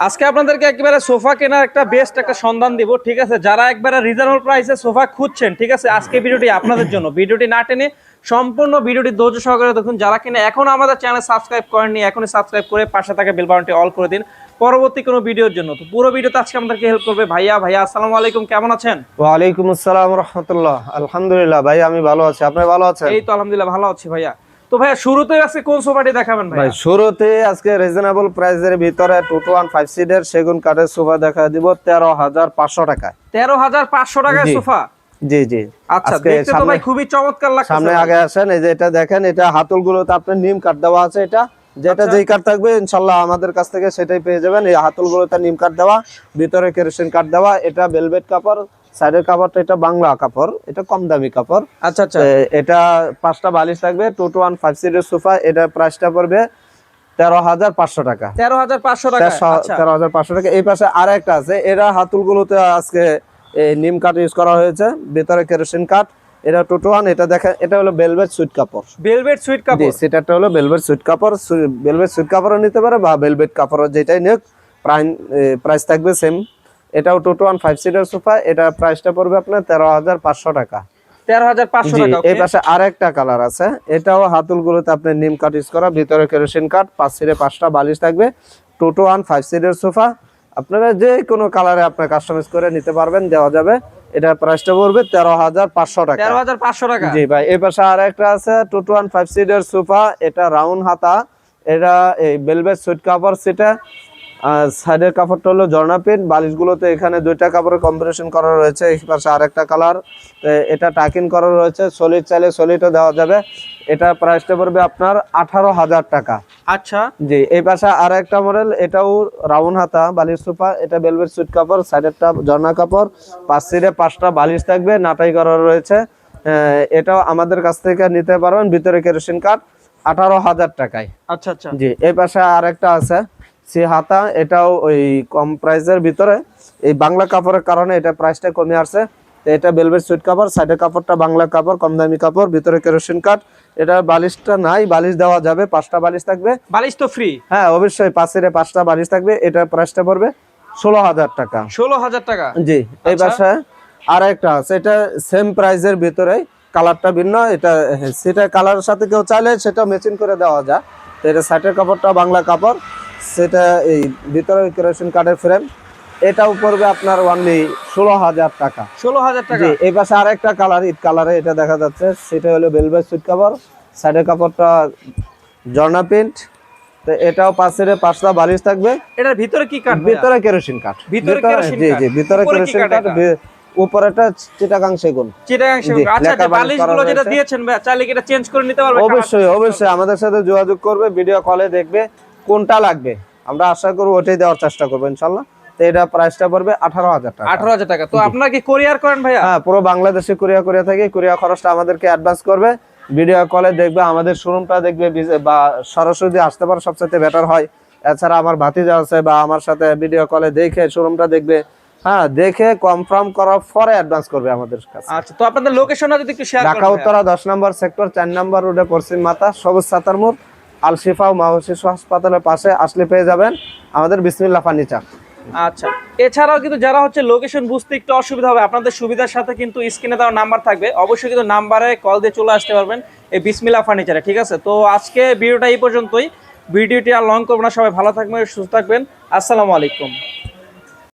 আজকে আপনাদেরকে একেবারে সোফা কেনার একটা বেস্ট একটা সন্ধান দিব, ঠিক আছে? যারা একবারে রিজনেবল প্রাইসে সোফা খুঁজছেন, ঠিক আছে, আজকে ভিডিওটি আপনাদের জন্য। ভিডিওটি না টেনে সম্পূর্ণ ভিডিওটি ধৈর্য সহকারে দেখুন। যারা কিনা এখনো আমাদের চ্যানেল সাবস্ক্রাইব করেননি, এখনই সাবস্ক্রাইব করে পাশে থাকা বেল বাটনটি অল করে দিন পরবর্তী কোনো ভিডিওর জন্য। তো পুরো ভিডিওতে আজকে আমাদেরকে হেল্প করবে ভাইয়া। ভাইয়া আসসালামু আলাইকুম, কেমন আছেন? ওয়ালাইকুম আসসালাম রাহমাতুল্লাহ। আলহামদুলিল্লাহ ভাই, আমি ভালো আছি। আপনি ভালো আছেন? এই তো আলহামদুলিল্লাহ ভালো আছি ভাইয়া। তো ভাইয়া শুরুতে আজকে কোন সোফাটি দেখাবেন ভাই? ভাইয়া? শুরুতে আজকে রিজনেবল প্রাইসের ভিতরে 215 সিটের সেগুন কাঠের সোফা দেখা দিব 13,500 টাকা। 13,500 টাকায় জি সোফা? জি জি। আচ্ছা, দেখতে তো ভাই খুবই চমৎকার লাগছে। সামনে আগে আসেন, এই যে এটা দেখেন, এটা হাতলগুলোতে আপনার নিম কাঠ দেওয়া আছে। এটা যেটা যেই কাঠ থাকবে ইনশাআল্লাহ আমাদের কাছ থেকে সেটাই পেয়ে যাবেন। এই হাতলগুলোতে নিম কাঠ দেওয়া, ভিতরে কেরোসিন কাঠ দেওয়া। এটা ভেলভেট কাপড়, সাইডের কাপড়টা এটা বাংলা কাপড়, এটা কম দামি কাপড়। আচ্ছা আচ্ছা। এটা 5টা বালিশ থাকবে। 215 সিটের সোফা, এটা প্রাইসটা পড়বে 13,500 টাকা। 13,500 টাকা। আচ্ছা, 13,500 টাকা। এই পাশে আরেকটা আছে, এরা হাতলগুলোতে আজকে নিম কাঠ ইউজ করা হয়েছে, ভিতরে কেরোসিন কাঠ। এটা 221, এটা দেখেন, এটা হলো ভেলভেট সুইট কাপড়। ভেলভেট সুইট কাপড়? সেটাটা হলো ভেলভেট সুইট কাপড়। ভেলভেট সুইট কাপড়ও নিতে পারে বা ভেলভেট কাপড়, যেটাই নিক প্রাইস থাকবে সেম। এটাও 215 সিটের সোফা, এটা প্রাইসটা পড়বে আপনার 13,500 টাকা। 13,500 টাকা। এই পাশে আরেকটা কালার আছে, এটাও হাতলগুলোতে আপনার নিম কাঠ ইউজ করা, ভিতরে কেরোসিন কাঠ, 5 সিটে 5টা বালিশ থাকবে। 215 সিটের সোফা, আপনারা যে কোনো কালারে আপনার কাস্টমাইজ করে নিতে পারবেন, দেওয়া যাবে। এটা প্রাইসটা পড়বে 13,500 টাকা। 13,500 টাকা। জি ভাই। এই পাশে আরেকটা আছে 215 সিটের সোফা, এটা রাউন্ড হাতা, এটা এই ভেলভেট সুইট কাপড়। সেটা সাইডের কাপড়টা হলো ঝর্ণা প্রিন্ট, বালিশগুলোতে এখানে 2টা কাপড়ের কম্বিনেশন করা রয়েছে। এই পাশে আরেকটা কালার, এটা টাকিং করা রয়েছে। সলিড চাইলে সলিডও দেওয়া যাবে। এটা প্রাইসটা পড়বে আপনার 18,000 টাকা। আচ্ছা জি। এই পাশে আরেকটা মডেল, এটাও রাউন্ড হাতা বালিশ সোফা, এটা ভেলভেট সুইট কাপড়, সাইডেরটা ঝর্ণা কাপড়, 5 সিটে 5টা বালিশ থাকবে, নাটাই করা রয়েছে। এটাও আমাদের কাছ থেকে নিতে পারবেন, ভিতরে কেরোসিন কাঠ, 18,000 টাকায়। আচ্ছা আচ্ছা। জি। এই পাশে আরেকটা আছে সি হাতা, এটাও ওই কম প্রাইসের ভিতরে, এই বাংলা কাপড়ের কারণে এটা প্রাইসটা কমে আসছে। তো এটা ভেলভেট সুইট কাপড়, সাইডের কাপড়টা বাংলা কাপড়, কম দামি কাপড়, ভিতরে কেরোসিন কাঠ। এটা বালিশটা নাই, বালিশ দেওয়া যাবে, 5টা বালিশ থাকবে। বালিশ তো ফ্রি? হ্যাঁ অবশ্যই, 5 সিটে 5টা বালিশ থাকবে। এটা প্রাইসটা পড়বে 16,000 টাকা। 16,000 টাকা? জি। এই পাশে আরেকটা আছে, এটা সেম প্রাইসের ভিতরে, কালারটা ভিন্ন। এটা সেটা কালারের সাথে কেউ চাইলে সেটা ম্যাচিং করে দেওয়া যায়। তো এটা সাইডের কাপড়টা বাংলা কাপড়, সেটা এই ভিতরে কেরোসিন কাঠের ফ্রেম। এটাও পড়বে আপনার অনলি 16,000 টাকা। 16,000 টাকা। জি। এই পাশে আরেকটা কালার, ঈদ কালারে, এটা দেখা যাচ্ছে, সেটা হলো ভেলভেট সুইট কাপড়, সাইডের কাপড়টা ঝর্ণা প্রিন্ট। তো এটাও 5 সিটে 5টা বালিশ থাকবে। এটার ভিতরে কি কাঠ? ভিতরে কেরোসিন কাঠ। ভিতরে কেরোসিন জি কাঠ? জি, ভিতরে কেরোসিন কাঠ, উপরেটা চিটাগাং সেগুন। চিটাগাং সেগুন। আচ্ছা, যে বালিশগুলো যেটা দিয়েছেন ভাই, চাইলে কি এটা চেঞ্জ করে নিতে পারবে? অবশ্যই অবশ্যই, আমাদের সাথে যোগাযোগ করবে, ভিডিও কলে দেখবে কোনটা লাগবে, আমরা আশা করব ওটাই দেওয়ার চেষ্টা করব ইনশাআল্লাহ। তো এটা প্রাইসটা পড়বে 18,000 টাকা। 18,000 টাকা। তো আপনারা কি কুরিয়ার করেন ভাইয়া? হ্যাঁ, পুরো বাংলাদেশে কুরিয়ার করে থাকি। কুরিয়ার খরচটা আমাদেরকে অ্যাডভান্স করবে, ভিডিও কলে দেখবে, আমাদের শোরুমটা দেখবে, বা সরাসরি আসতে পারে, সবচেয়ে বেটার হয়। এছাড়া আমার ভাতিজা আছে, বা আমার সাথে ভিডিও কলে দেখে শোরুমটা দেখবে, হ্যাঁ, দেখে কনফার্ম করার পরে অ্যাডভান্স করবে আমাদের কাছে। আচ্ছা, তো আপনাদের লোকেশনটা যদি একটু শেয়ার করেন। ঢাকা উত্তরা 10 নম্বর সেক্টর, 4 নম্বর রোডে, পশ্চিম মাথা, সবুজ ছাতার মোড়, আল শিফা ও মা শিশু হাসপাতালের পাশে আসলে পেয়ে যাবেন আমাদের বিসমিল্লাহ ফার্নিচার। আচ্ছা, এছাড়াও কিন্তু যারা হচ্ছে লোকেশন বুঝতে একটু অসুবিধা হবে, আপনাদের সুবিধার সাথে কিন্তু স্ক্রিনে দেওয়া নাম্বার থাকবে, অবশ্যই কিন্তু নাম্বারে কল দিয়ে চলে আসতে পারবেন এই বিসমিল্লাহ ফার্নিচারে, ঠিক আছে? তো আজকে ভিডিওটা এই পর্যন্তই। ভিডিওটি আর লং করব না, সবাই ভালো থাকবেন, সুস্থ থাকবেন। আসসালামু আলাইকুম।